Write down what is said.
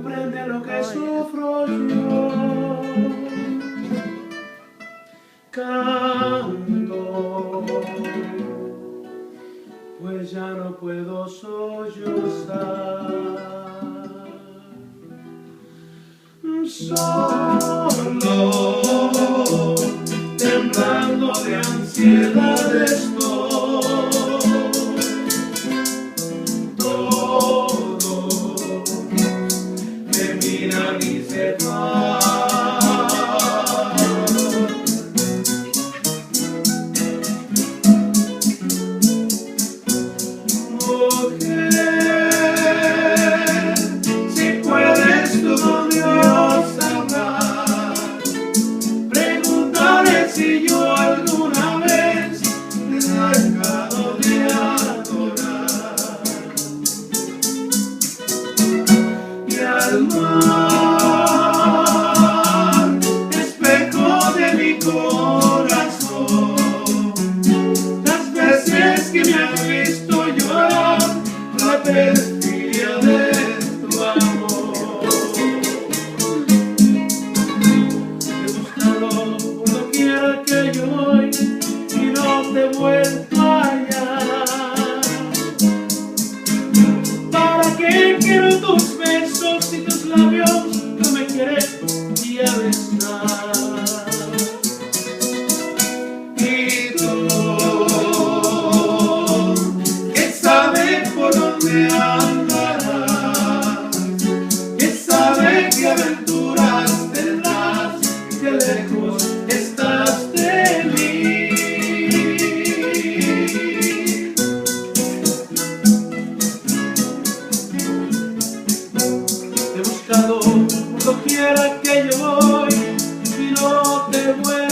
comprende lo que sufro yo. Canto, pues ya no puedo sollozar. Solo, temblando de ansiedad estoy. Todos me miran y se van. Mujer, si puedes tú con Dios hablar, pregúntale si yo alguna vez te he dejado de adorar. Y al mar, espejo de mi corazón, las veces que me has visto llorar, la perfidia de tu amor. He buscado por doquiera que yo voy y no te he vuelto a hallar. ¿Para qué quiero tus besos y tus labios no me quieren ni a besar? Y tú, que sabes por dónde andarás, que sabes qué aventuras tendrás, que lejos estás de mí. He buscado por doquiera que yo voy y no te vuelvo